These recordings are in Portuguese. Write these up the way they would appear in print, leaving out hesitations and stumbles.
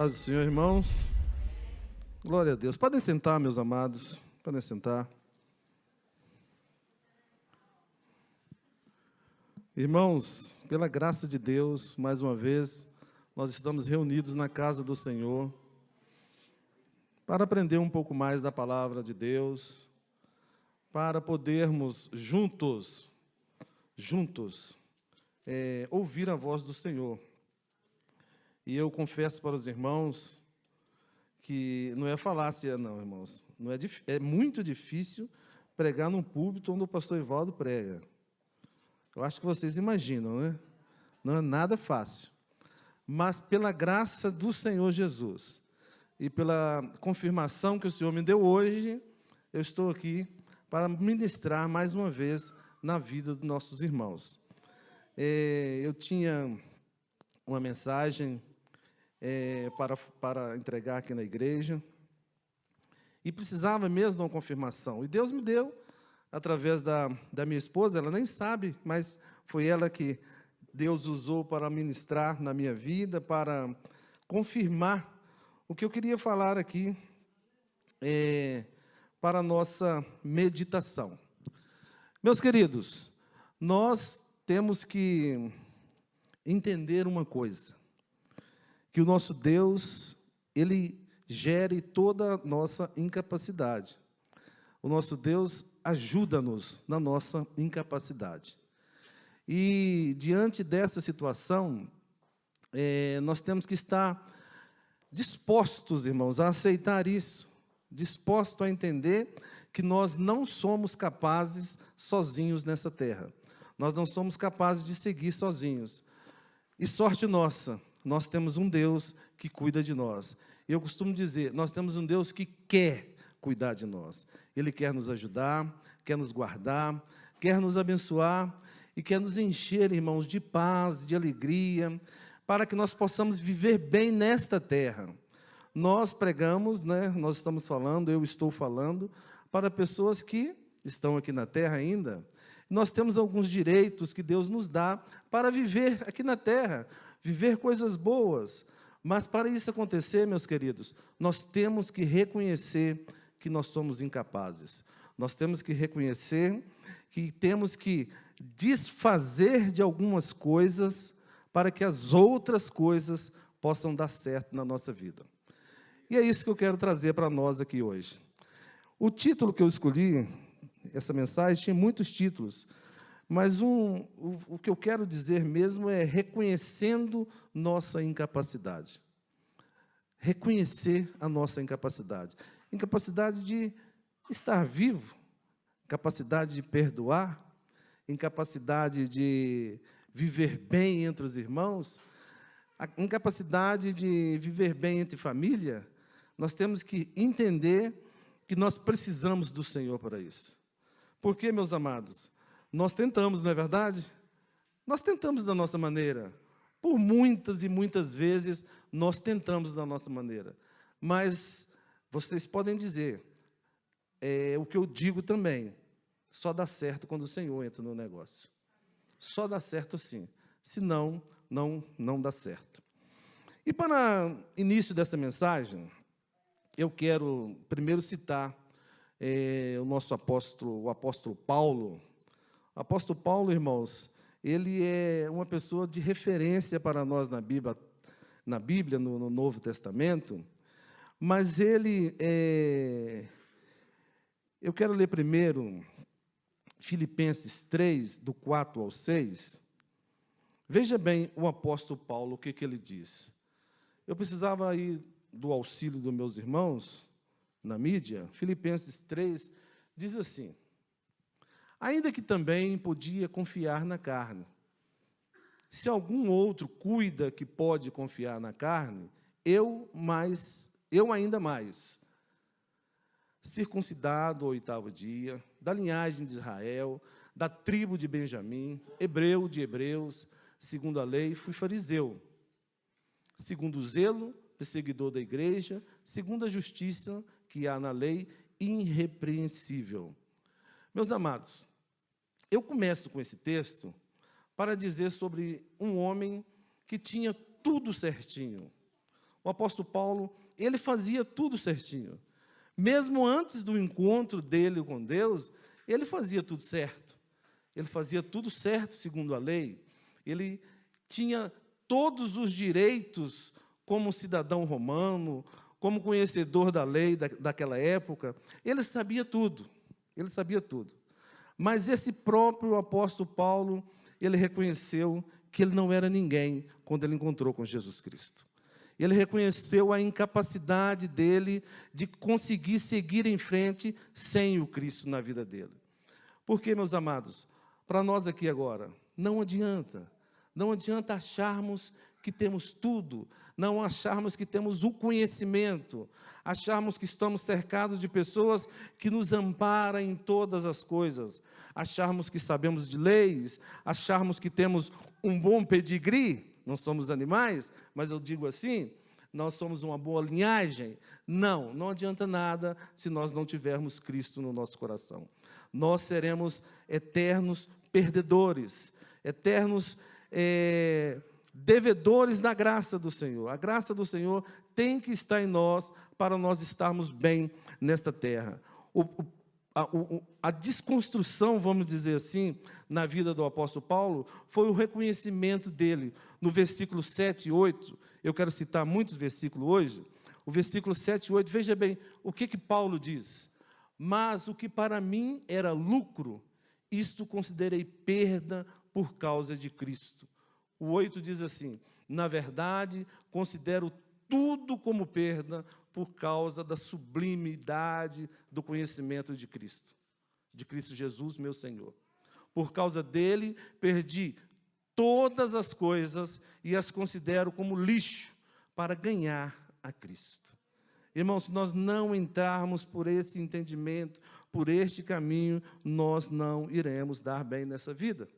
Paz do Senhor, irmãos. Glória a Deus. Podem sentar, meus amados. Podem sentar. Irmãos, pela graça de Deus, mais uma vez, nós estamos reunidos na casa do Senhor para aprender um pouco mais da palavra de Deus, para podermos juntos, ouvir a voz do Senhor. E eu confesso para os irmãos que não é falácia, não, irmãos. Não é muito difícil pregar num púlpito onde o pastor Evaldo prega. Eu acho que vocês imaginam, né? Não é nada fácil. Mas pela graça do Senhor Jesus e pela confirmação que o Senhor me deu hoje, eu estou aqui para ministrar mais uma vez na vida dos nossos irmãos. Eu tinha uma mensagem para entregar aqui na igreja, e precisava mesmo de uma confirmação, e Deus me deu, através da minha esposa. Ela nem sabe, mas foi ela que Deus usou para ministrar na minha vida, para confirmar o que eu queria falar aqui, para a nossa meditação. Meus queridos, nós temos que entender uma coisa, que o nosso Deus, Ele gere toda a nossa incapacidade. O nosso Deus ajuda-nos na nossa incapacidade. E, diante dessa situação, nós temos que estar dispostos, irmãos, a aceitar isso, dispostos a entender que nós não somos capazes sozinhos nessa terra. Nós não somos capazes de seguir sozinhos. E sorte nossa, nós temos um Deus que cuida de nós. Eu costumo dizer, nós temos um Deus que quer cuidar de nós. Ele quer nos ajudar, quer nos guardar, quer nos abençoar e quer nos encher, irmãos, de paz, de alegria, para que nós possamos viver bem nesta terra. Nós pregamos, né, nós estamos falando, eu estou falando, para pessoas que estão aqui na terra ainda. Nós temos alguns direitos que Deus nos dá para viver aqui na terra, viver coisas boas. Mas para isso acontecer, meus queridos, nós temos que reconhecer que nós somos incapazes. Nós temos que reconhecer que temos que desfazer de algumas coisas para que as outras coisas possam dar certo na nossa vida. E é isso que eu quero trazer para nós aqui hoje. O título que eu escolhi, essa mensagem, tinha muitos títulos, mas o que eu quero dizer mesmo é reconhecendo nossa incapacidade. Reconhecer a nossa incapacidade. Incapacidade de estar vivo, incapacidade de perdoar, incapacidade de viver bem entre os irmãos, a incapacidade de viver bem entre família. Nós temos que entender que nós precisamos do Senhor para isso. Por quê, meus amados? Nós tentamos, não é verdade? Nós tentamos da nossa maneira. Por muitas e muitas vezes, nós tentamos da nossa maneira. Mas vocês podem dizer, o que eu digo também, só dá certo quando o Senhor entra no negócio. Só dá certo assim. Senão, não dá certo. E para início dessa mensagem, eu quero primeiro citar o nosso apóstolo, o apóstolo Paulo. O apóstolo Paulo, irmãos, ele é uma pessoa de referência para nós na Bíblia, no Novo Testamento, mas ele, eu quero ler primeiro Filipenses 3, do 4 ao 6. Veja bem o apóstolo Paulo, o que ele diz. Eu precisava aí do auxílio dos meus irmãos na mídia. Filipenses 3 diz assim: ainda que também podia confiar na carne. Se algum outro cuida que pode confiar na carne, eu ainda mais. Circuncidado ao 8º dia, da linhagem de Israel, da tribo de Benjamim, hebreu de hebreus, segundo a lei, fui fariseu. Segundo o zelo, perseguidor da igreja, segundo a justiça que há na lei, irrepreensível. Meus amados, eu começo com esse texto para dizer sobre um homem que tinha tudo certinho. o apóstolo Paulo, ele fazia tudo certinho. Mesmo antes do encontro dele com Deus, ele fazia tudo certo. Ele fazia tudo certo segundo a lei. Ele tinha todos os direitos como cidadão romano, como conhecedor da lei daquela época. Ele sabia tudo. Ele sabia tudo. Mas esse próprio apóstolo Paulo, ele reconheceu que ele não era ninguém quando ele encontrou com Jesus Cristo. Ele reconheceu a incapacidade dele de conseguir seguir em frente sem o Cristo na vida dele. Porque, meus amados, para nós aqui agora, não adianta acharmos que temos tudo, não acharmos que temos o conhecimento, acharmos que estamos cercados de pessoas que nos amparam em todas as coisas, acharmos que sabemos de leis, acharmos que temos um bom pedigree. Não somos animais, mas eu digo assim, nós somos uma boa linhagem. Não adianta nada se nós não tivermos Cristo no nosso coração. Nós seremos eternos perdedores, eternos devedores da graça do Senhor. A graça do Senhor tem que estar em nós para nós estarmos bem nesta terra. A desconstrução, vamos dizer assim, na vida do apóstolo Paulo, foi o reconhecimento dele. No versículo 7 e 8, eu quero citar muitos versículos hoje, o versículo 7 e 8, veja bem, o que Paulo diz? Mas o que para mim era lucro, isto considerei perda por causa de Cristo. O 8 diz assim, na verdade, considero tudo como perda por causa da sublimidade do conhecimento de Cristo Jesus, meu Senhor. Por causa dele, perdi todas as coisas e as considero como lixo para ganhar a Cristo. Irmãos, se nós não entrarmos por esse entendimento, por este caminho, nós não iremos dar bem nessa vida.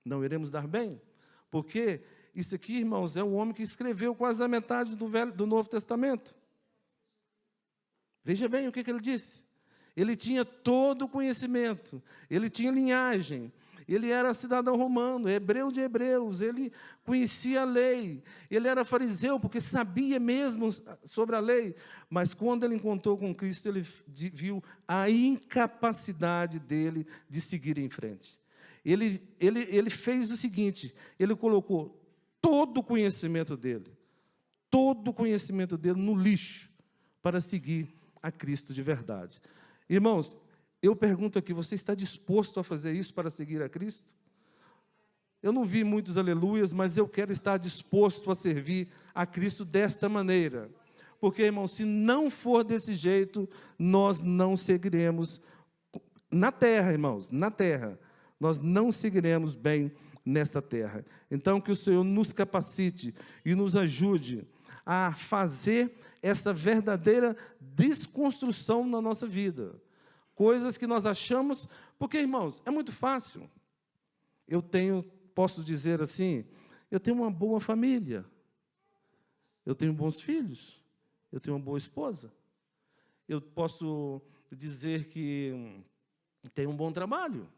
Não iremos dar bem. Porque isso aqui, irmãos, é um homem que escreveu quase a metade do Novo Testamento. Veja bem o que ele disse. Ele tinha todo o conhecimento, ele tinha linhagem, ele era cidadão romano, hebreu de hebreus, ele conhecia a lei, ele era fariseu, porque sabia mesmo sobre a lei, mas quando ele encontrou com Cristo, ele viu a incapacidade dele de seguir em frente. Ele fez o seguinte, ele colocou todo o conhecimento dele no lixo, para seguir a Cristo de verdade. Irmãos, eu pergunto aqui, você está disposto a fazer isso para seguir a Cristo? Eu não vi muitos aleluias, mas eu quero estar disposto a servir a Cristo desta maneira. Porque, irmãos, se não for desse jeito, nós não seguiremos na terra, irmãos, na terra. Nós não seguiremos bem nessa terra. Então, que o Senhor nos capacite e nos ajude a fazer essa verdadeira desconstrução na nossa vida. Coisas que nós achamos, porque, irmãos, é muito fácil. Posso dizer assim, eu tenho uma boa família, eu tenho bons filhos, eu tenho uma boa esposa, eu posso dizer que tenho um bom trabalho,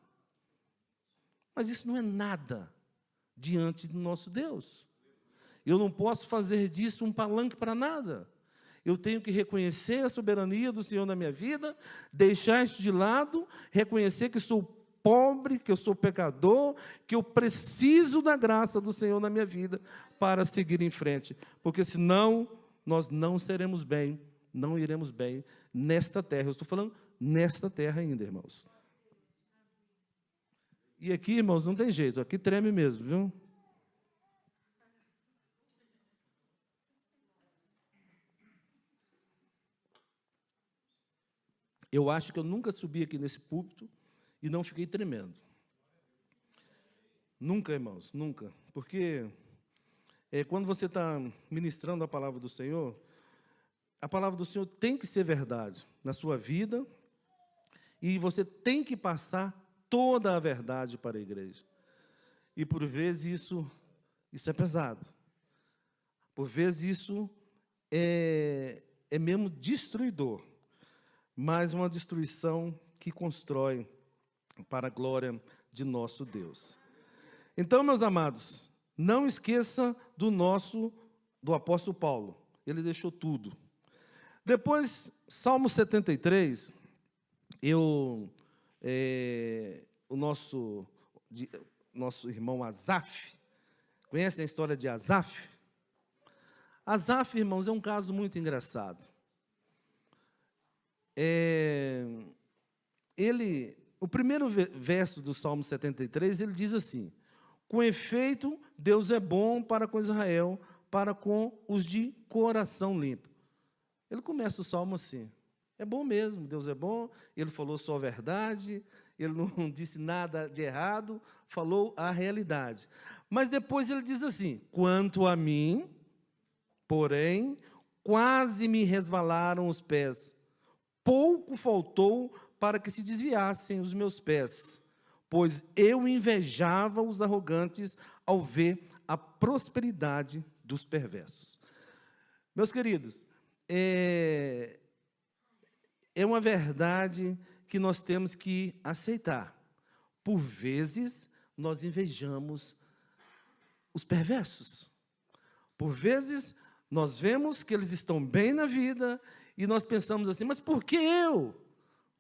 mas isso não é nada diante do nosso Deus. Eu não posso fazer disso um palanque para nada. Eu tenho que reconhecer a soberania do Senhor na minha vida, deixar isso de lado, reconhecer que sou pobre, que eu sou pecador, que eu preciso da graça do Senhor na minha vida para seguir em frente. Porque senão nós não seremos bem, não iremos bem nesta terra. Eu estou falando nesta terra ainda, irmãos. E aqui, irmãos, não tem jeito, aqui treme mesmo, viu? Eu acho que eu nunca subi aqui nesse púlpito e não fiquei tremendo. Nunca, irmãos, nunca. Porque quando você está ministrando a palavra do Senhor tem que ser verdade na sua vida e você tem que passar toda a verdade para a igreja. E por vezes isso é pesado. Por vezes isso é mesmo destruidor. Mas uma destruição que constrói para a glória de nosso Deus. Então, meus amados, não esqueça do apóstolo Paulo. ele deixou tudo. Depois, Salmo 73, o nosso irmão Asaf, conhecem a história de Asaf? Asaf, irmãos, é um caso muito engraçado. O primeiro verso do Salmo 73, ele diz assim: com efeito, Deus é bom para com Israel, para com os de coração limpo. Ele começa o Salmo assim: é bom mesmo, Deus é bom, ele falou só a verdade, ele não disse nada de errado, falou a realidade. Mas depois ele diz assim: quanto a mim, porém, quase me resvalaram os pés, pouco faltou para que se desviassem os meus pés, pois eu invejava os arrogantes ao ver a prosperidade dos perversos. Meus queridos, é uma verdade que nós temos que aceitar. Por vezes, nós invejamos os perversos. Por vezes, nós vemos que eles estão bem na vida e nós pensamos assim: mas por que eu?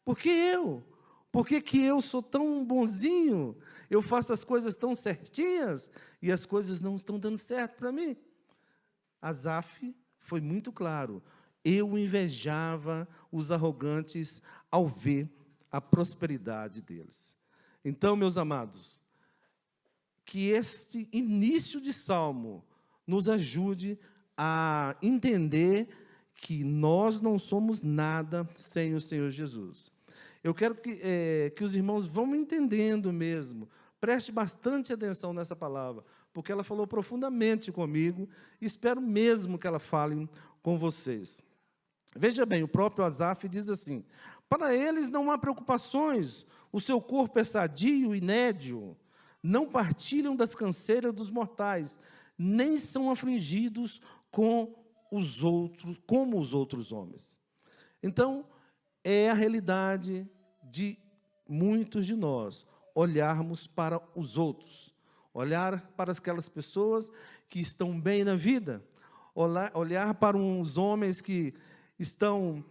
Por que eu? Por que que eu sou tão bonzinho? Eu faço as coisas tão certinhas e as coisas não estão dando certo para mim? Asaf foi muito claro: eu invejava os arrogantes ao ver a prosperidade deles. Então, meus amados, que este início de salmo nos ajude a entender que nós não somos nada sem o Senhor Jesus. Eu quero que os irmãos vão entendendo mesmo. Preste bastante atenção nessa palavra, porque ela falou profundamente comigo, e espero mesmo que ela fale com vocês. Veja bem, o próprio Asaf diz assim: para eles não há preocupações, o seu corpo é sadio e nédio, não partilham das canseiras dos mortais, nem são afligidos como os outros homens. Então, é a realidade de muitos de nós, olharmos para os outros, olhar para aquelas pessoas que estão bem na vida, olhar para uns homens que estão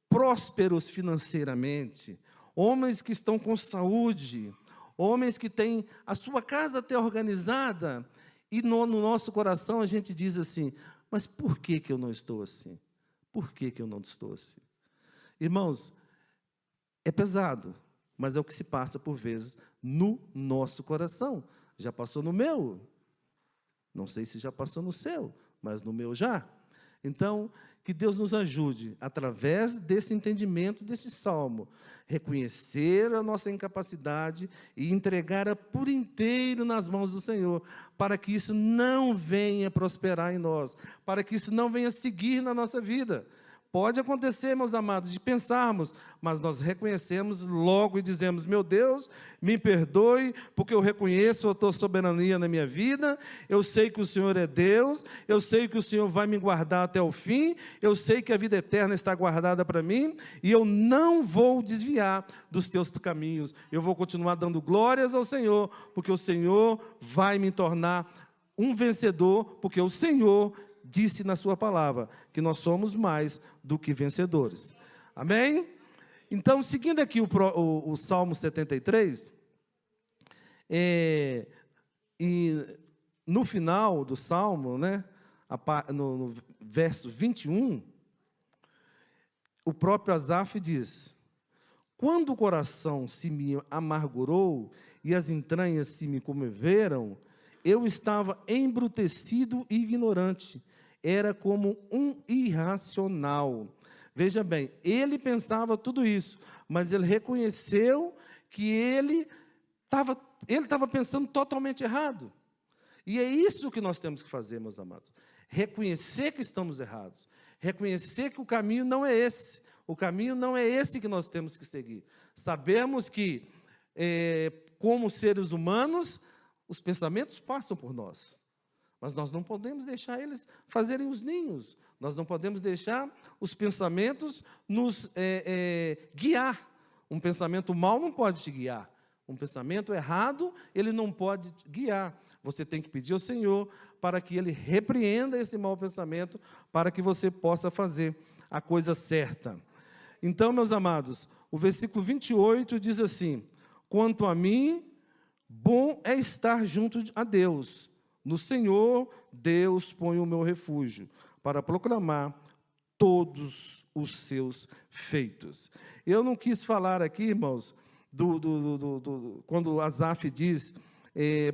prósperos financeiramente, homens que estão com saúde, homens que têm a sua casa até organizada, e no nosso coração a gente diz assim: mas por que que eu não estou assim? Por que que eu não estou assim? Irmãos, é pesado, mas é o que se passa por vezes no nosso coração. Já passou no meu? Não sei se já passou no seu, mas no meu já. Então, que Deus nos ajude, através desse entendimento desse salmo, reconhecer a nossa incapacidade e entregar-a por inteiro nas mãos do Senhor, para que isso não venha prosperar em nós, para que isso não venha seguir na nossa vida. Pode acontecer, meus amados, de pensarmos, mas nós reconhecemos logo e dizemos: meu Deus, me perdoe, porque eu reconheço a tua soberania na minha vida, eu sei que o Senhor é Deus, eu sei que o Senhor vai me guardar até o fim, eu sei que a vida eterna está guardada para mim, e eu não vou desviar dos teus caminhos, eu vou continuar dando glórias ao Senhor, porque o Senhor vai me tornar um vencedor, porque o Senhor disse na sua palavra que nós somos mais do que vencedores. Amém? Então, seguindo aqui o Salmo 73, e no final do Salmo, né, no verso 21, o próprio Asaf diz: quando o coração se me amargurou e as entranhas se me comoveram, eu estava embrutecido e ignorante, era como um irracional. Veja bem, ele pensava tudo isso, mas ele reconheceu que ele estava pensando totalmente errado. E é isso que nós temos que fazer, meus amados. Reconhecer que estamos errados. Reconhecer que o caminho não é esse. O caminho não é esse que nós temos que seguir. Sabemos que, como seres humanos, os pensamentos passam por nós. Mas nós não podemos deixar eles fazerem os ninhos. Nós não podemos deixar os pensamentos nos guiar. Um pensamento mau não pode te guiar. Um pensamento errado, ele não pode guiar. Você tem que pedir ao Senhor para que Ele repreenda esse mau pensamento, para que você possa fazer a coisa certa. Então, meus amados, o versículo 28 diz assim: quanto a mim, bom é estar junto a Deus. No Senhor, Deus põe o meu refúgio, para proclamar todos os seus feitos. Eu não quis falar aqui, irmãos, quando Asaf diz,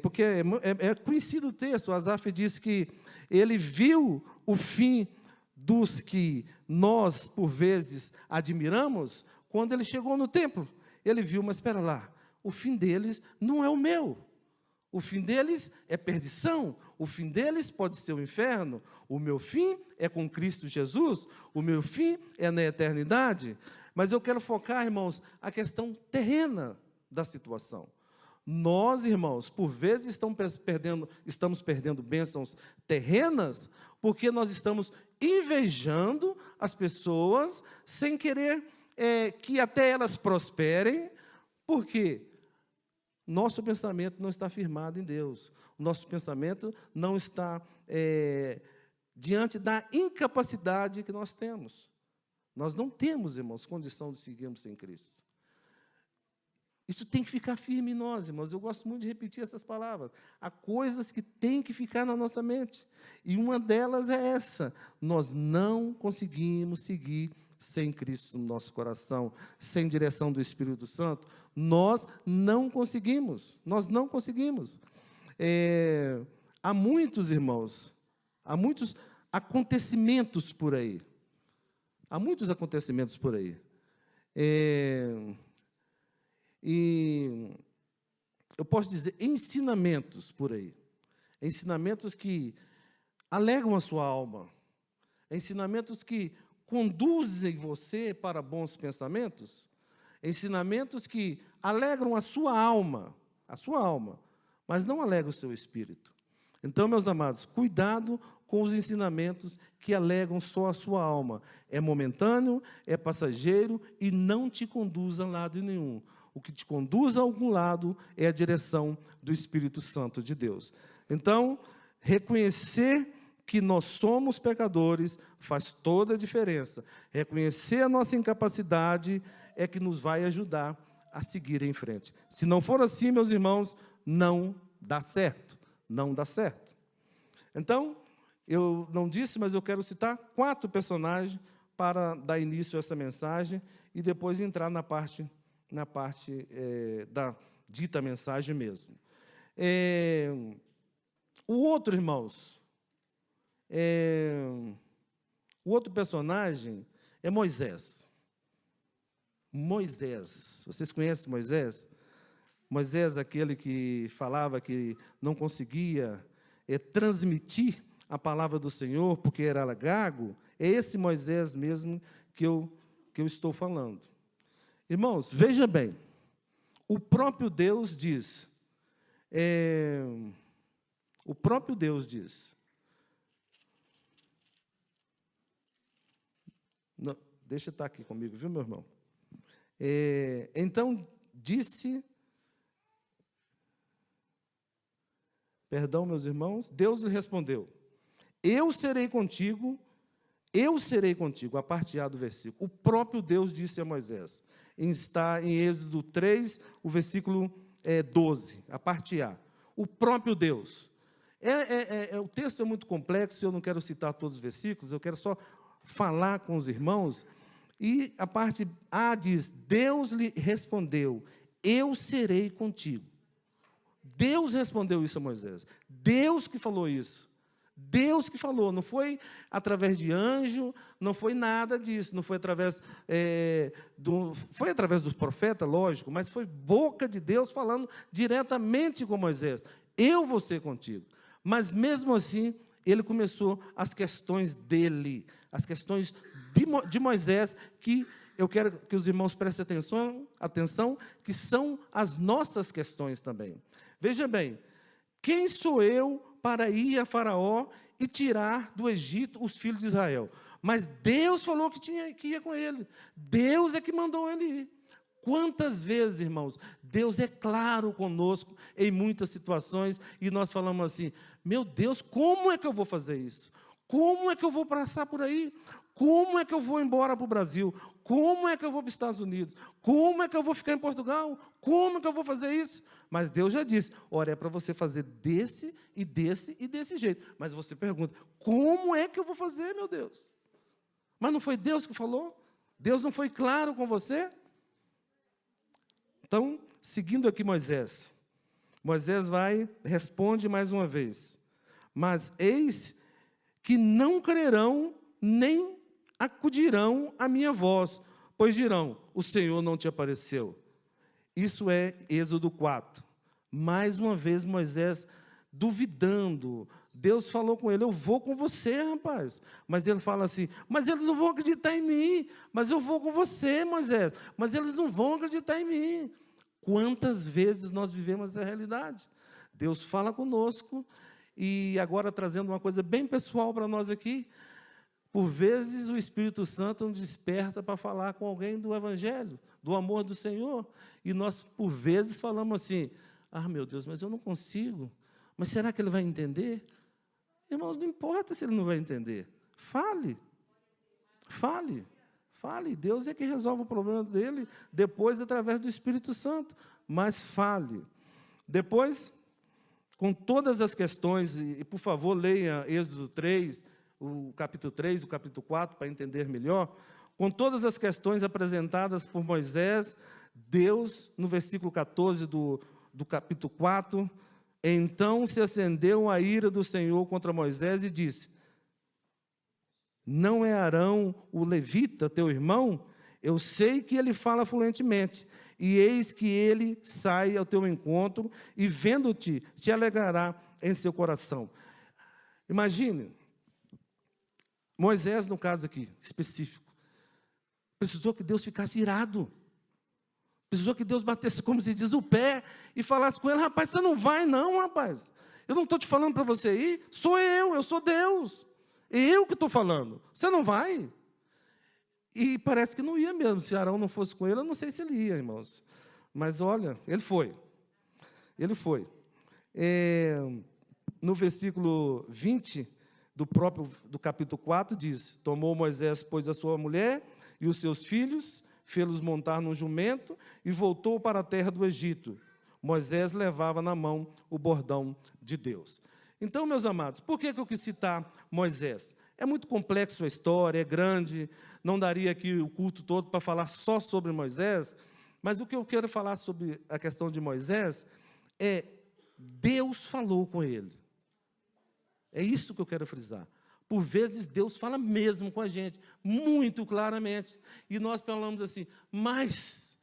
porque é conhecido o texto, Asaf diz que ele viu o fim dos que nós, por vezes, admiramos, quando ele chegou no templo. Ele viu, mas espera lá, o fim deles não é o meu. O fim deles é perdição, o fim deles pode ser o inferno, o meu fim é com Cristo Jesus, o meu fim é na eternidade. Mas eu quero focar, irmãos, a questão terrena da situação. Nós, irmãos, por vezes estamos perdendo bênçãos terrenas, porque nós estamos invejando as pessoas, sem querer que até elas prosperem, porque nosso pensamento não está firmado em Deus. O nosso pensamento não está diante da incapacidade que nós temos. Nós não temos, irmãos, condição de seguirmos sem Cristo. Isso tem que ficar firme em nós, irmãos. Eu gosto muito de repetir essas palavras. Há coisas que têm que ficar na nossa mente. E uma delas é essa: nós não conseguimos seguir sem Cristo no nosso coração, sem direção do Espírito Santo. Nós não conseguimos. Nós não conseguimos. Há muitos, irmãos, há muitos acontecimentos por aí. Há muitos acontecimentos por aí. E eu posso dizer ensinamentos por aí. Ensinamentos que alegram a sua alma. Ensinamentos que conduzem você para bons pensamentos. Ensinamentos que alegram a sua alma, mas não alegram o seu espírito. Então, meus amados, cuidado com os ensinamentos que alegram só a sua alma. É momentâneo, é passageiro e não te conduz a lado nenhum. O que te conduz a algum lado é a direção do Espírito Santo de Deus. Então, reconhecer que nós somos pecadores faz toda a diferença. Reconhecer a nossa incapacidade é que nos vai ajudar a seguir em frente. Se não for assim, meus irmãos, não dá certo. Não dá certo. Então, eu não disse, mas eu quero citar 4 personagens para dar início a essa mensagem e depois entrar na parte da dita mensagem mesmo. O outro, irmãos, o outro personagem é Moisés. Moisés. Vocês conhecem Moisés? Moisés, aquele que falava que não conseguia transmitir a palavra do Senhor porque era gago. É esse Moisés mesmo que eu estou falando. Irmãos, veja bem, o próprio Deus diz, não, deixa eu estar aqui comigo, viu, meu irmão? Então, disse, perdão, meus irmãos, Deus lhe respondeu: eu serei contigo, a parte A do versículo. O próprio Deus disse a Moisés, está em Êxodo 3, o versículo 12, a parte A. O próprio Deus. O texto é muito complexo, eu não quero citar todos os versículos, eu quero só falar com os irmãos. E a parte A diz: Deus lhe respondeu, eu serei contigo. Deus respondeu isso a Moisés. Deus que falou isso. Deus que falou, não foi através de anjo, não foi nada disso, não foi através foi através dos profetas, lógico, mas foi boca de Deus falando diretamente com Moisés. Eu vou ser contigo. Mas mesmo assim, ele começou as questões dele, as questões de Moisés, que eu quero que os irmãos prestem atenção, que são as nossas questões também. Veja bem, quem sou eu para ir a Faraó e tirar do Egito os filhos de Israel? Mas Deus falou que ia com ele. Deus é que mandou ele ir. Quantas vezes, irmãos, Deus é claro conosco em muitas situações e nós falamos assim: meu Deus, como é que eu vou fazer isso? Como é que eu vou passar por aí? Como é que eu vou embora para o Brasil? Como é que eu vou para os Estados Unidos? Como é que eu vou ficar em Portugal? Como é que eu vou fazer isso? Mas Deus já disse: olha, é para você fazer desse e desse e desse jeito. Mas você pergunta: como é que eu vou fazer, meu Deus? Mas não foi Deus que falou? Deus não foi claro com você? Então, seguindo aqui Moisés responde mais uma vez: mas eis que não crerão, nem acudirão à minha voz, pois dirão: o Senhor não te apareceu. Isso é Êxodo 4. Mais uma vez Moisés duvidando. Deus falou com ele: eu vou com você, rapaz. Mas ele fala assim: mas eles não vão acreditar em mim. Mas eu vou com você, Moisés. Mas eles não vão acreditar em mim. Quantas vezes nós vivemos essa realidade? Deus fala conosco, e agora trazendo uma coisa bem pessoal para nós aqui, por vezes o Espírito Santo nos desperta para falar com alguém do Evangelho, do amor do Senhor, e nós por vezes falamos assim: ah, meu Deus, mas eu não consigo, mas será que ele vai entender? Irmão, não importa se ele não vai entender, fale, Deus é que resolve o problema dele, depois através do Espírito Santo, mas fale. Depois, com todas as questões, e por favor leia Êxodo 3, o capítulo 3, o capítulo 4, para entender melhor, com todas as questões apresentadas por Moisés, Deus, no versículo 14 do capítulo 4, então se acendeu a ira do Senhor contra Moisés e disse: não é Arão o levita, teu irmão? Eu sei que ele fala fluentemente, e eis que ele sai ao teu encontro, e vendo-te, te alegrará em seu coração. Imagine, Moisés, no caso aqui, específico, precisou que Deus ficasse irado, precisou que Deus batesse, como se diz, o pé, e falasse com ele: rapaz, você não vai não, rapaz, eu não estou te falando para você ir, sou eu sou Deus, eu que estou falando, você não vai? E parece que não ia mesmo. Se Arão não fosse com ele, eu não sei se ele ia, irmãos. Mas olha, ele foi. Ele foi. No versículo 20 do capítulo 4, diz: tomou Moisés, pois, a sua mulher e os seus filhos, fê-los montar num jumento e voltou para a terra do Egito. Moisés levava na mão o bordão de Deus. Então, meus amados, por que eu quis citar Moisés? É muito complexo a história, é grande, não daria aqui o culto todo para falar só sobre Moisés, mas o que eu quero falar sobre a questão de Moisés é: Deus falou com ele. É isso que eu quero frisar. Por vezes Deus fala mesmo com a gente, muito claramente, e nós falamos assim: mas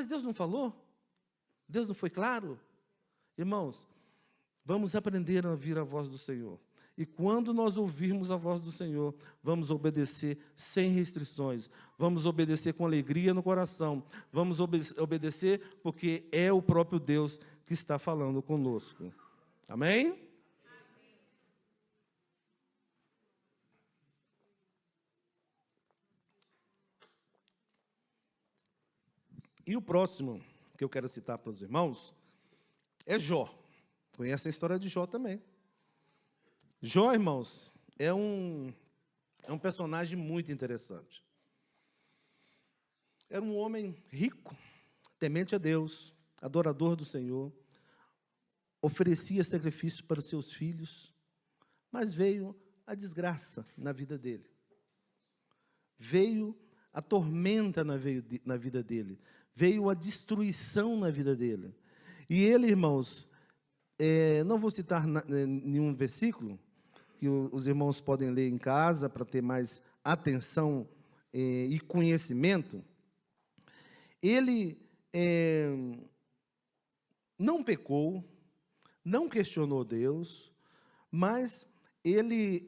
Deus não falou? Deus não foi claro? Irmãos, vamos aprender a ouvir a voz do Senhor. E quando nós ouvirmos a voz do Senhor, vamos obedecer sem restrições. Vamos obedecer com alegria no coração. Vamos obedecer porque é o próprio Deus que está falando conosco. Amém? E o próximo que eu quero citar para os irmãos é Jó. Conhece a história de Jó também. Jó, irmãos, é um personagem muito interessante. Era um homem rico, temente a Deus, adorador do Senhor, oferecia sacrifício para os seus filhos, mas veio a desgraça na vida dele. Veio a tormenta na vida dele. Veio a destruição na vida dele. E ele, irmãos, não vou citar nenhum versículo, que os irmãos podem ler em casa para ter mais atenção e conhecimento. Ele não pecou, não questionou Deus, mas ele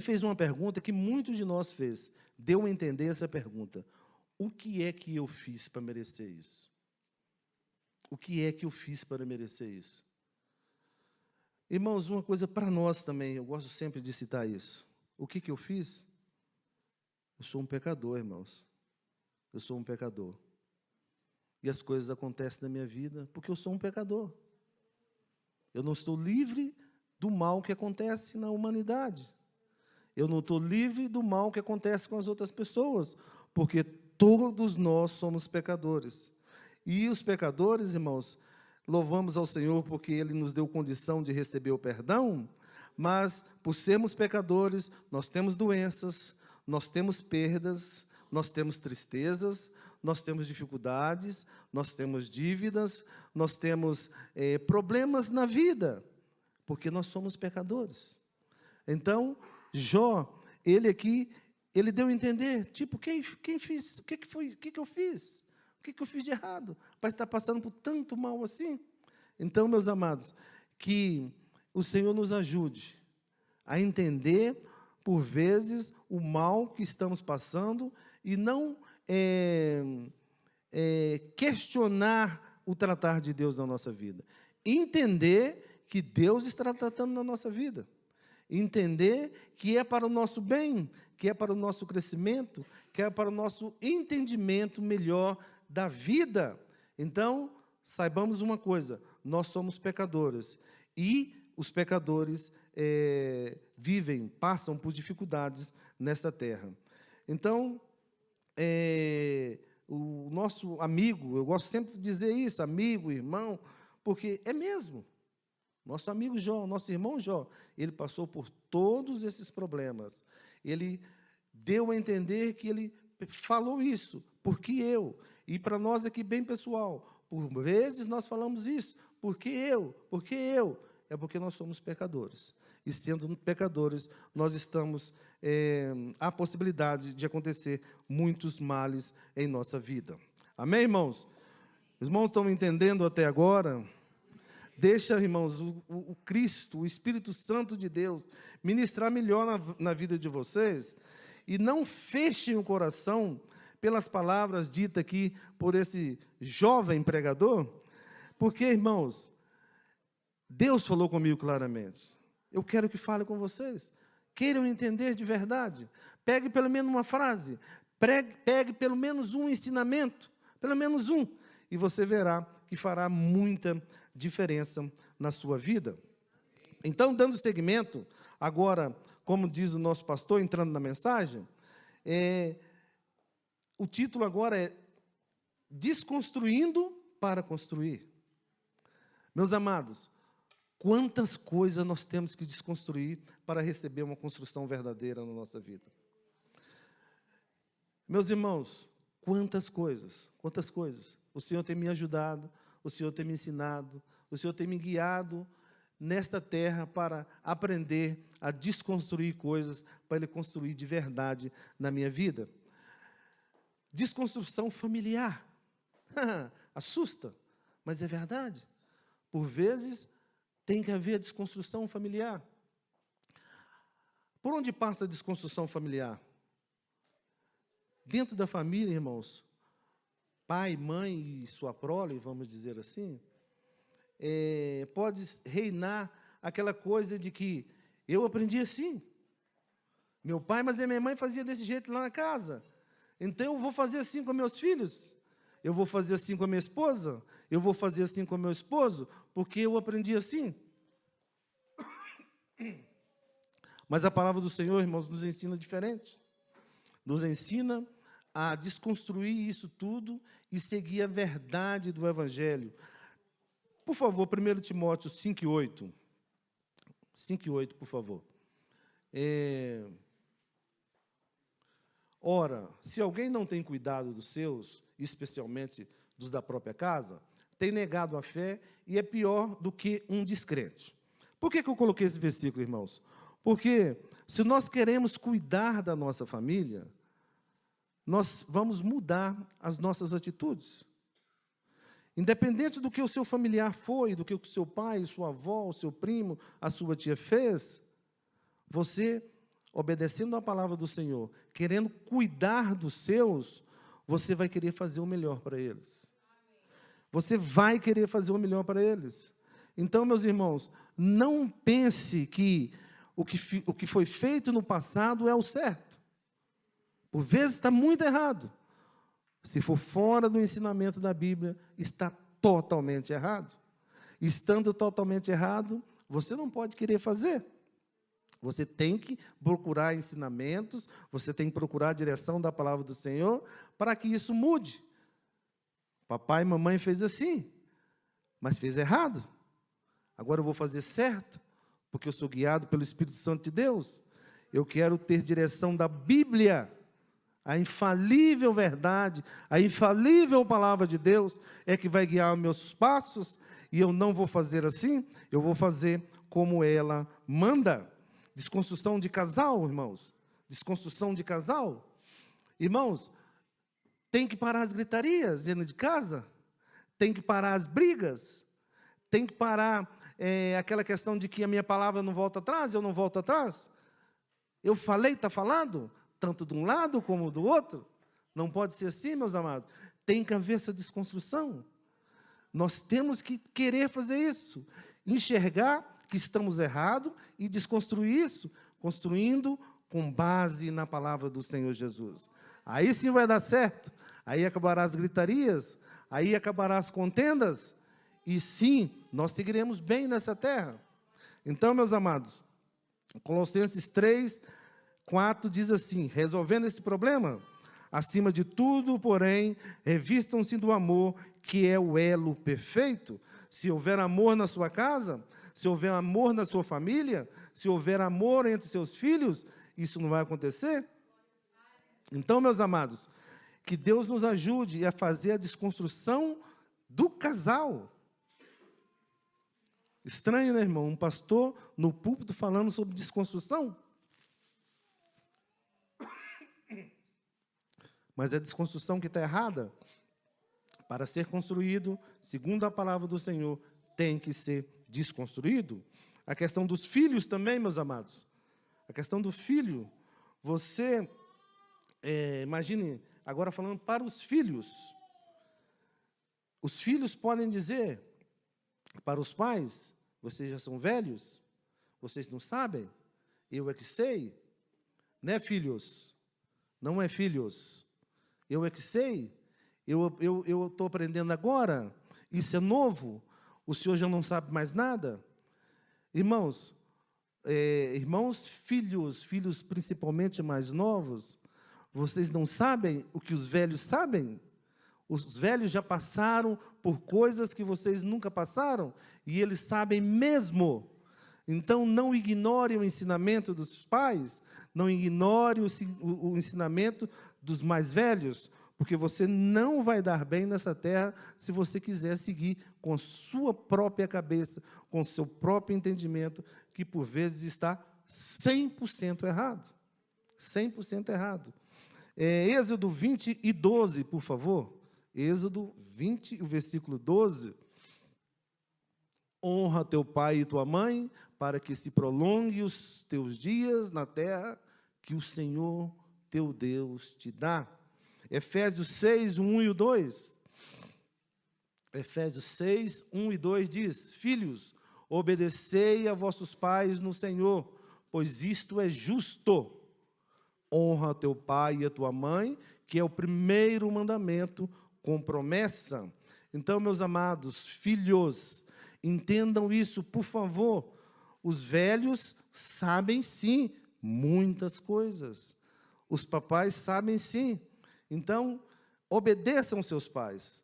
fez uma pergunta que muitos de nós fez. Deu a entender essa pergunta: o que é que eu fiz para merecer isso? O que é que eu fiz para merecer isso? Irmãos, uma coisa para nós também, eu gosto sempre de citar isso. O que eu fiz? Eu sou um pecador, irmãos. Eu sou um pecador. E as coisas acontecem na minha vida porque eu sou um pecador. Eu não estou livre do mal que acontece na humanidade. Eu não estou livre do mal que acontece com as outras pessoas, porque todos nós somos pecadores. E os pecadores, irmãos, louvamos ao Senhor porque Ele nos deu condição de receber o perdão, mas por sermos pecadores, nós temos doenças, nós temos perdas, nós temos tristezas, nós temos dificuldades, nós temos dívidas, nós temos problemas na vida, porque nós somos pecadores. Então, Jó, ele aqui, ele deu a entender, tipo, quem fiz? O que eu fiz? O que eu fiz de errado? Para estar passando por tanto mal assim? Então, meus amados, que o Senhor nos ajude a entender, por vezes, o mal que estamos passando e não questionar o tratar de Deus na nossa vida. Entender que Deus está tratando na nossa vida. Entender que é para o nosso bem, que é para o nosso crescimento, que é para o nosso entendimento melhor da vida. Então, saibamos uma coisa, nós somos pecadores, e os pecadores passam por dificuldades nesta terra. Então, o nosso amigo, eu gosto sempre de dizer isso, amigo, irmão, porque é mesmo. Nosso amigo Jó, nosso irmão Jó, ele passou por todos esses problemas. Ele deu a entender que ele falou isso, porque eu. E para nós aqui, bem pessoal, por vezes nós falamos isso, porque eu. É porque nós somos pecadores. E sendo pecadores, nós estamos à possibilidade de acontecer muitos males em nossa vida. Amém, irmãos? Os irmãos estão entendendo até agora? Deixa, irmãos, o Cristo, o Espírito Santo de Deus, ministrar melhor na vida de vocês, e não fechem o coração pelas palavras ditas aqui por esse jovem pregador, porque, irmãos, Deus falou comigo claramente. Eu quero que fale com vocês. Queiram entender de verdade. Pegue pelo menos uma frase, pegue pelo menos um ensinamento, pelo menos um, e você verá que fará muita diferença na sua vida. Então, dando seguimento, agora, como diz o nosso pastor, entrando na mensagem, o título agora é Desconstruindo para Construir. Meus amados, quantas coisas nós temos que desconstruir para receber uma construção verdadeira na nossa vida. Meus irmãos, quantas coisas o Senhor tem me ajudado, o Senhor tem me ensinado, o Senhor tem me guiado nesta terra para aprender a desconstruir coisas, para Ele construir de verdade na minha vida. Desconstrução familiar. Assusta, mas é verdade. Por vezes, tem que haver desconstrução familiar. Por onde passa a desconstrução familiar? Dentro da família, irmãos, pai, mãe e sua prole, vamos dizer assim, pode reinar aquela coisa de que eu aprendi assim. Meu pai, mas a minha mãe fazia desse jeito lá na casa. Então eu vou fazer assim com meus filhos. Eu vou fazer assim com a minha esposa. Eu vou fazer assim com o meu esposo, porque eu aprendi assim. Mas a palavra do Senhor, irmãos, nos ensina diferente. Nos ensina a desconstruir isso tudo e seguir a verdade do Evangelho. Por favor, 1 Timóteo 5:8. 5:8, por favor. Ora, se alguém não tem cuidado dos seus, especialmente dos da própria casa, tem negado a fé e é pior do que um descrente. Por que eu coloquei esse versículo, irmãos? Porque se nós queremos cuidar da nossa família, nós vamos mudar as nossas atitudes. Independente do que o seu familiar foi, do que o seu pai, sua avó, o seu primo, a sua tia fez, você, obedecendo à palavra do Senhor, querendo cuidar dos seus, você vai querer fazer o melhor para eles. Você vai querer fazer o melhor para eles. Então, meus irmãos, não pense que o que foi feito no passado é o certo. Por vezes está muito errado. Se for fora do ensinamento da Bíblia, está totalmente errado. Estando totalmente errado, você não pode querer fazer. Você tem que procurar ensinamentos, você tem que procurar a direção da palavra do Senhor, para que isso mude. Papai e mamãe fez assim, mas fez errado. Agora eu vou fazer certo, porque eu sou guiado pelo Espírito Santo de Deus. Eu quero ter direção da Bíblia. A infalível verdade, a infalível palavra de Deus é que vai guiar os meus passos, e eu não vou fazer assim, eu vou fazer como ela manda. Desconstrução de casal, irmãos. Desconstrução de casal. Irmãos, tem que parar as gritarias dentro de casa, tem que parar as brigas, tem que parar aquela questão de que a minha palavra não volta atrás, eu não volto atrás. Eu falei, está falado? Tanto de um lado como do outro. Não pode ser assim, meus amados. Tem que haver essa desconstrução. Nós temos que querer fazer isso. Enxergar que estamos errados e desconstruir isso, construindo com base na palavra do Senhor Jesus. Aí sim vai dar certo. Aí acabará as gritarias, aí acabará as contendas, e sim, nós seguiremos bem nessa terra. Então, meus amados, Colossenses 3:4 diz assim: resolvendo esse problema, acima de tudo, porém, revistam-se do amor, que é o elo perfeito. Se houver amor na sua casa, se houver amor na sua família, se houver amor entre seus filhos, isso não vai acontecer? Então, meus amados, que Deus nos ajude a fazer a desconstrução do casal. Estranho, né, irmão? Um pastor no púlpito falando sobre desconstrução. Mas a desconstrução que está errada, para ser construído, segundo a palavra do Senhor, tem que ser desconstruído. A questão dos filhos também, meus amados. A questão do filho. Você, imagine, agora falando para os filhos. Os filhos podem dizer para os pais: vocês já são velhos, vocês não sabem, eu é que sei. Né, filhos? Não é filhos. Eu é que sei, eu estou aprendendo agora, isso é novo, o senhor já não sabe mais nada. Irmãos, filhos principalmente mais novos, vocês não sabem o que os velhos sabem? Os velhos já passaram por coisas que vocês nunca passaram, e eles sabem mesmo. Então, não ignore o ensinamento dos pais, não ignore o ensinamento dos mais velhos, porque você não vai dar bem nessa terra se você quiser seguir com sua própria cabeça, com seu próprio entendimento, que por vezes está 100% errado. 100% errado. Êxodo 20:12, por favor. Êxodo 20, o versículo 12. Honra teu pai e tua mãe, para que se prolongue os teus dias na terra que o Senhor teu Deus te dá. Efésios 6:1 e 2. Efésios 6:1 e 2 diz: filhos, obedecei a vossos pais no Senhor, pois isto é justo. Honra teu pai e a tua mãe, que é o primeiro mandamento com promessa. Então, meus amados filhos, entendam isso, por favor. Os velhos sabem sim muitas coisas. Os papais sabem sim. Então, obedeçam seus pais.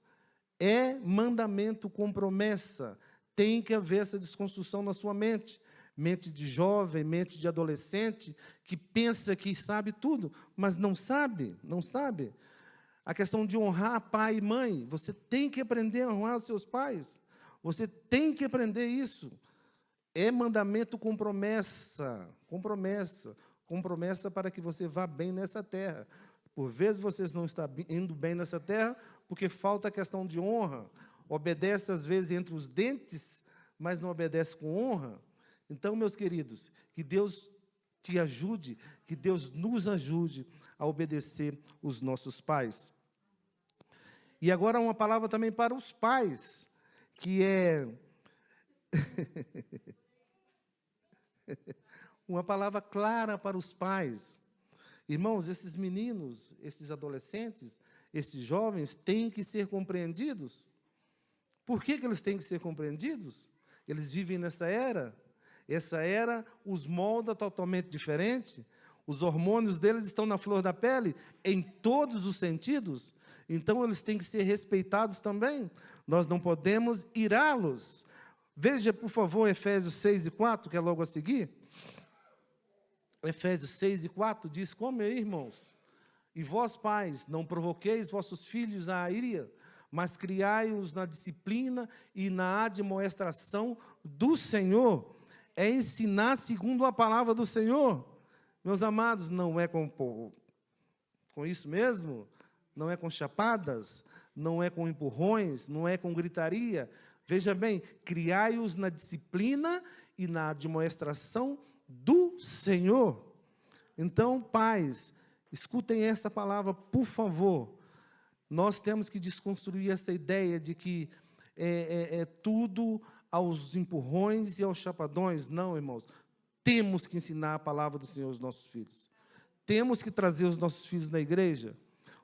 É mandamento com promessa. Tem que haver essa desconstrução na sua mente. Mente de jovem, mente de adolescente, que pensa que sabe tudo, mas não sabe, não sabe. A questão de honrar pai e mãe, você tem que aprender a honrar os seus pais. Você tem que aprender isso. É mandamento com promessa, com promessa para que você vá bem nessa terra. Por vezes vocês não estão indo bem nessa terra, porque falta a questão de honra. Obedece às vezes entre os dentes, mas não obedece com honra. Então, meus queridos, que Deus te ajude, que Deus nos ajude a obedecer os nossos pais. E agora uma palavra também para os pais, que é uma palavra clara para os pais. Irmãos, esses meninos, esses adolescentes, esses jovens têm que ser compreendidos. Por que eles têm que ser compreendidos? Eles vivem nessa era. Essa era os molda totalmente diferente. Os hormônios deles estão na flor da pele, em todos os sentidos. Então, eles têm que ser respeitados também. Nós não podemos irá-los. Veja, por favor, Efésios 6:4, que é logo a seguir. Efésios 6:4 diz: como, irmãos, e vós, pais, não provoqueis vossos filhos à ira, mas criai-os na disciplina e na admoestação do Senhor. É ensinar segundo a palavra do Senhor. Meus amados, não é com isso mesmo, não é com chapadas, não é com empurrões, não é com gritaria. Veja bem, criai-os na disciplina e na admoestação do Senhor. Então, pais, escutem essa palavra, por favor. Nós temos que desconstruir essa ideia de que é tudo aos empurrões e aos chapadões. Não, irmãos. Temos que ensinar a palavra do Senhor aos nossos filhos. Temos que trazer os nossos filhos na igreja.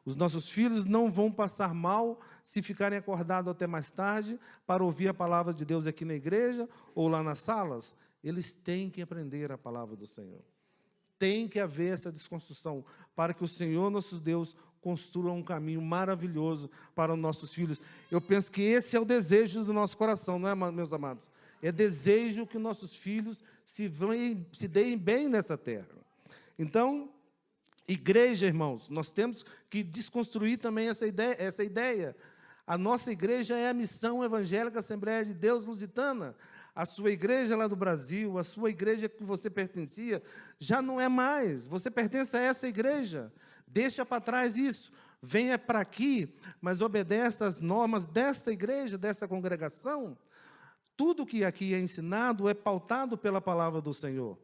Os nossos filhos não vão passar mal se ficarem acordados até mais tarde para ouvir a palavra de Deus aqui na igreja ou lá nas salas. Eles têm que aprender a palavra do Senhor. Tem que haver essa desconstrução para que o Senhor, nosso Deus, construa um caminho maravilhoso para os nossos filhos. Eu penso que esse é o desejo do nosso coração, não é, meus amados? É desejo que nossos filhos se deem bem nessa terra. Então, igreja, irmãos, nós temos que desconstruir também essa ideia. A nossa igreja é a Missão Evangélica Assembleia de Deus Lusitana. A sua igreja lá do Brasil, a sua igreja que você pertencia, já não é mais. Você pertence a essa igreja. Deixa para trás isso. Venha para aqui, mas obedeça às normas desta igreja, dessa congregação. Tudo que aqui é ensinado é pautado pela palavra do Senhor.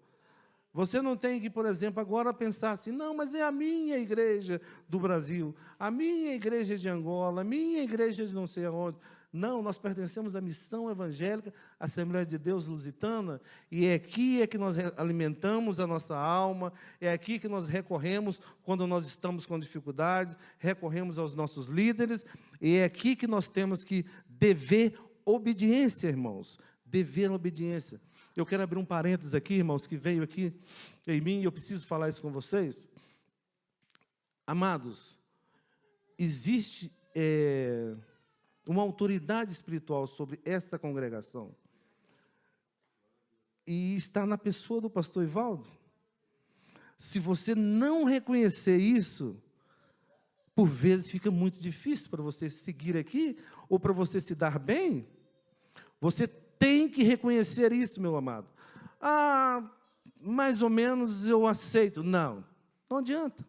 Você não tem que, por exemplo, agora pensar assim, não, mas é a minha igreja do Brasil, a minha igreja de Angola, a minha igreja de não sei aonde. Não, nós pertencemos à Missão Evangélica, Assembleia de Deus Lusitana, e é aqui que nós alimentamos a nossa alma, é aqui que nós recorremos quando nós estamos com dificuldades, recorremos aos nossos líderes, e é aqui que nós temos que dever obediência, irmãos, dever obediência. Eu quero abrir um parênteses aqui, irmãos, que veio aqui em mim, e eu preciso falar isso com vocês. Amados, existe uma autoridade espiritual sobre essa congregação, e está na pessoa do pastor Evaldo. Se você não reconhecer isso, por vezes fica muito difícil para você seguir aqui, ou para você se dar bem. Você tem que reconhecer isso, meu amado. Ah, mais ou menos eu aceito. Não, não adianta,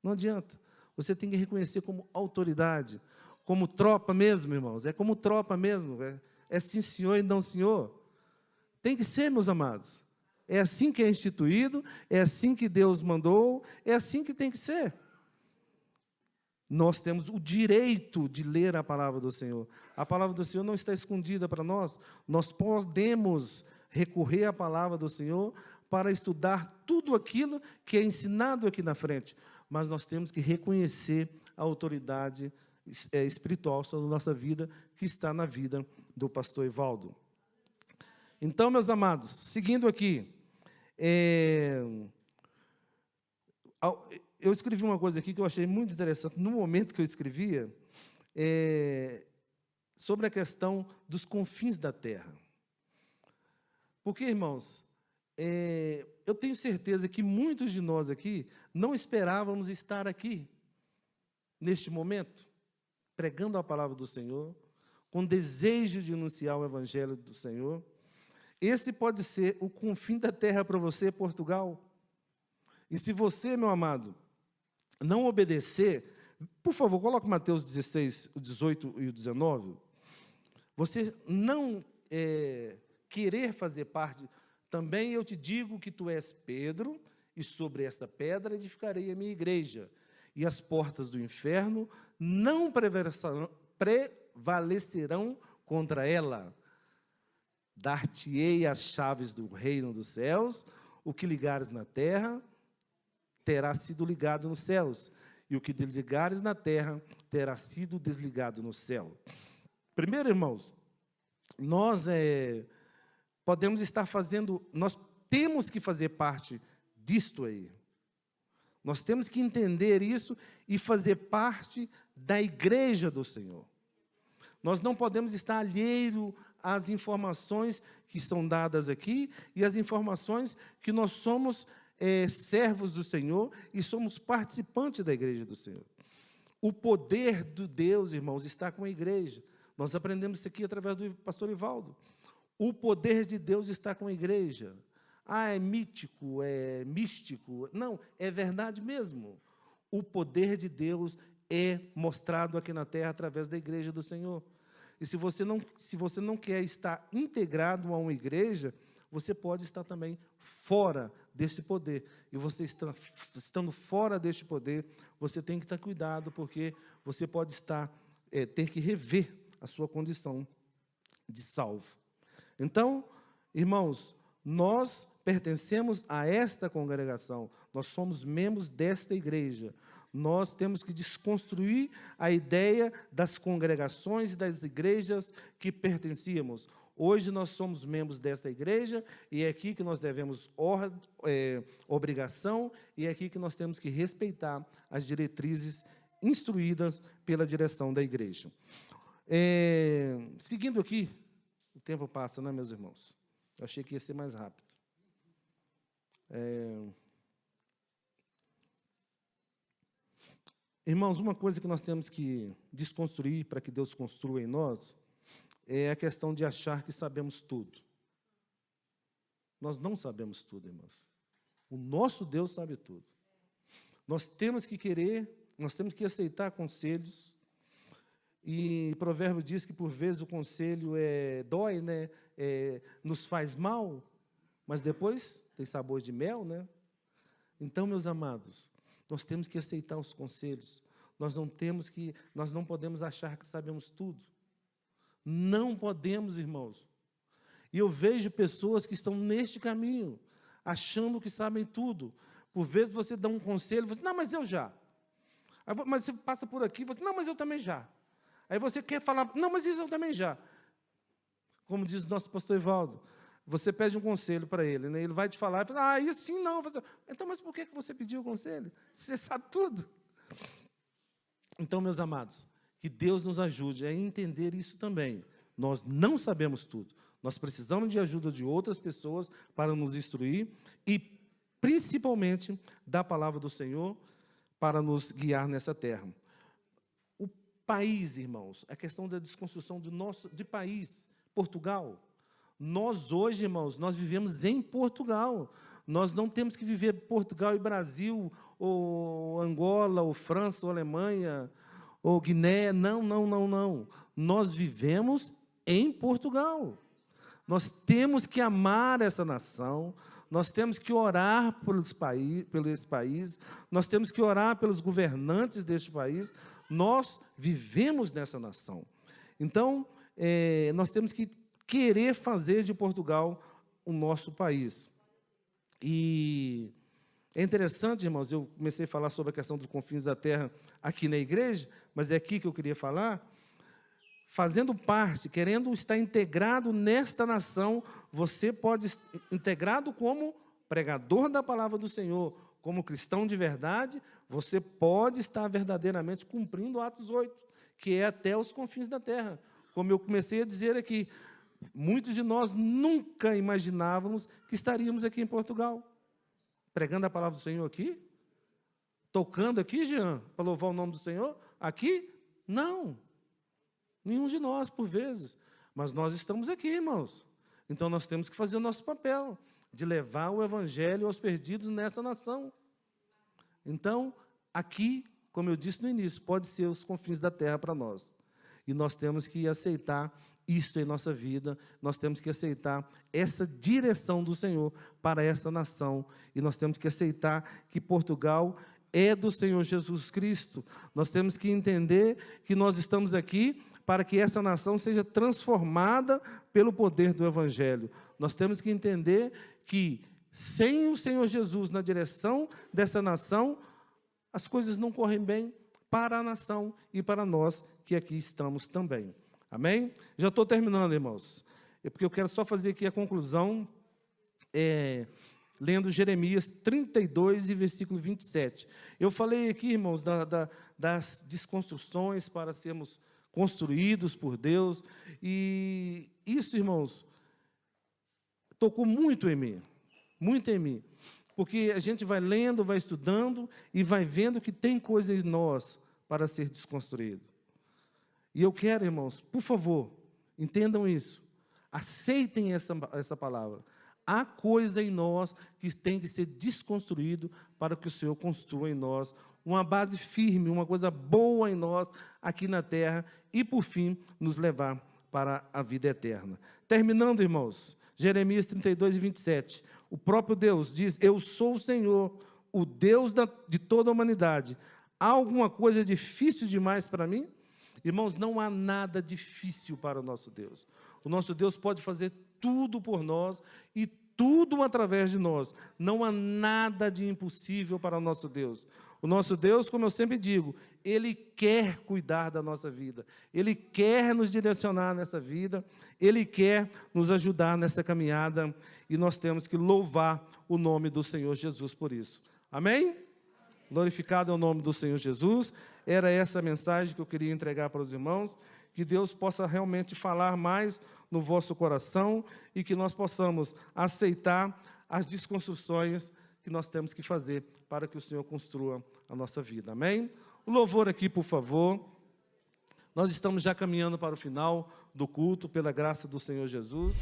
não adianta. Você tem que reconhecer como autoridade, como tropa mesmo, irmãos. É como tropa mesmo. É sim, senhor, e não, senhor. Tem que ser, meus amados. É assim que é instituído, é assim que Deus mandou, é assim que tem que ser. Nós temos o direito de ler a palavra do Senhor. A palavra do Senhor não está escondida para nós. Nós podemos recorrer à palavra do Senhor para estudar tudo aquilo que é ensinado aqui na frente. Mas nós temos que reconhecer a autoridade espiritual sobre a nossa vida, que está na vida do pastor Evaldo. Então, meus amados, seguindo aqui, eu escrevi uma coisa aqui que eu achei muito interessante, no momento que eu escrevia, sobre a questão dos confins da terra. Porque, irmãos, eu tenho certeza que muitos de nós aqui não esperávamos estar aqui, neste momento, pregando a palavra do Senhor, com desejo de anunciar o Evangelho do Senhor. Esse pode ser o confim da terra para você, Portugal. E se você, meu amado, não obedecer, por favor, coloque Mateus 16, o 18 e o 19. Você não querer fazer parte, também eu te digo que tu és Pedro, e sobre essa pedra edificarei a minha igreja, e as portas do inferno não prevalecerão contra ela. Dar-te-ei as chaves do reino dos céus, o que ligares na terra terá sido ligado nos céus, e o que desligares na terra terá sido desligado no céu. Primeiro, irmãos, nós podemos estar fazendo, nós temos que fazer parte disto aí. Nós temos que entender isso e fazer parte da igreja do Senhor. Nós não podemos estar alheio às informações que são dadas aqui e às informações que nós somos servos do Senhor e somos participantes da igreja do Senhor. O poder de Deus, irmãos, está com a igreja. Nós aprendemos isso aqui através do pastor Ivaldo. O poder de Deus está com a igreja. Ah, é mítico, é místico. Não, é verdade mesmo. O poder de Deus é mostrado aqui na terra através da igreja do Senhor. E se você não quer estar integrado a uma igreja, você pode estar também fora deste poder. E você estando fora deste poder, você tem que estar cuidado, porque você pode ter que rever a sua condição de salvo. Então, irmãos, nós pertencemos a esta congregação, nós somos membros desta igreja. Nós temos que desconstruir a ideia das congregações e das igrejas que pertencíamos. Hoje nós somos membros desta igreja e é aqui que nós devemos obrigação e é aqui que nós temos que respeitar as diretrizes instruídas pela direção da igreja. Seguindo aqui, o tempo passa, né, meus irmãos? Eu achei que ia ser mais rápido. Irmãos, uma coisa que nós temos que desconstruir para que Deus construa em nós é a questão de achar que sabemos tudo. Nós não sabemos tudo, irmãos. O nosso Deus sabe tudo. Nós temos que querer, nós temos que aceitar conselhos. E o provérbio diz que, por vezes, o conselho dói, né? Nos faz mal, mas depois tem sabor de mel, né? Então, meus amados, nós temos que aceitar os conselhos. Nós não podemos achar que sabemos tudo. Não podemos, irmãos. E eu vejo pessoas que estão neste caminho, achando que sabem tudo. Por vezes você dá um conselho, você, não, mas eu já. Mas você passa por aqui, você, não, mas eu também já. Aí você quer falar, não, mas isso eu também já. Como diz o nosso pastor Ivaldo, você pede um conselho para ele, né? Ele vai te falar, fala, isso sim, não. Você, então, mas por que você pediu o conselho? Você sabe tudo. Então, meus amados, que Deus nos ajude a entender isso também. Nós não sabemos tudo. Nós precisamos de ajuda de outras pessoas para nos instruir e, principalmente, da palavra do Senhor para nos guiar nessa terra. O país, irmãos, a questão da desconstrução de país, Portugal. Nós hoje, irmãos, nós vivemos em Portugal. Nós não temos que viver Portugal e Brasil, ou Angola, ou França, ou Alemanha, ou Guiné. Não, não, não, não. Nós vivemos em Portugal. Nós temos que amar essa nação, nós temos que orar por esse país, nós temos que orar pelos governantes deste país. Nós vivemos nessa nação. Então, nós temos que querer fazer de Portugal o nosso país. E é interessante, irmãos, eu comecei a falar sobre a questão dos confins da terra aqui na igreja, mas é aqui que eu queria falar. Fazendo parte, querendo estar integrado nesta nação, você pode estar integrado como pregador da palavra do Senhor, como cristão de verdade, você pode estar verdadeiramente cumprindo Atos 8, que é até os confins da terra. Como eu comecei a dizer aqui, muitos de nós nunca imaginávamos que estaríamos aqui em Portugal, pregando a palavra do Senhor aqui, tocando aqui, Jean, para louvar o nome do Senhor, aqui, não. Nenhum de nós, por vezes. Mas nós estamos aqui, irmãos. Então, nós temos que fazer o nosso papel, de levar o evangelho aos perdidos nessa nação. Então, aqui, como eu disse no início, pode ser os confins da terra para nós. E nós temos que aceitar isso em nossa vida, nós temos que aceitar essa direção do Senhor para essa nação. E nós temos que aceitar que Portugal é do Senhor Jesus Cristo. Nós temos que entender que nós estamos aqui para que essa nação seja transformada pelo poder do Evangelho. Nós temos que entender que Sem o Senhor Jesus na direção dessa nação, as coisas não correm bem para a nação e para nós que aqui estamos também. Amém? Já estou terminando, irmãos. É porque eu quero só fazer aqui a conclusão, lendo Jeremias 32 e versículo 27. Eu falei aqui, irmãos, das desconstruções para sermos construídos por Deus, e isso, irmãos, tocou muito em mim, porque a gente vai lendo, vai estudando e vai vendo que tem coisas em nós para ser desconstruído. E eu quero, irmãos, por favor, entendam isso, aceitem essa palavra. Há coisa em nós que tem que ser desconstruído para que o Senhor construa em nós uma base firme, uma coisa boa em nós aqui na terra e, por fim, nos levar para a vida eterna. Terminando, irmãos, Jeremias 32 e 27, o próprio Deus diz: eu sou o Senhor, o Deus de toda a humanidade. Há alguma coisa difícil demais para mim? Irmãos, não há nada difícil para o nosso Deus. O nosso Deus pode fazer tudo por nós e tudo através de nós. Não há nada de impossível para o nosso Deus. O nosso Deus, como eu sempre digo, Ele quer cuidar da nossa vida. Ele quer nos direcionar nessa vida. Ele quer nos ajudar nessa caminhada. E nós temos que louvar o nome do Senhor Jesus por isso. Amém? Glorificado é o nome do Senhor Jesus. Era essa a mensagem que eu queria entregar para os irmãos. Que Deus possa realmente falar mais no vosso coração e que nós possamos aceitar as desconstruções que nós temos que fazer para que o Senhor construa a nossa vida. Amém? O louvor aqui, por favor. Nós estamos já caminhando para o final do culto, pela graça do Senhor Jesus.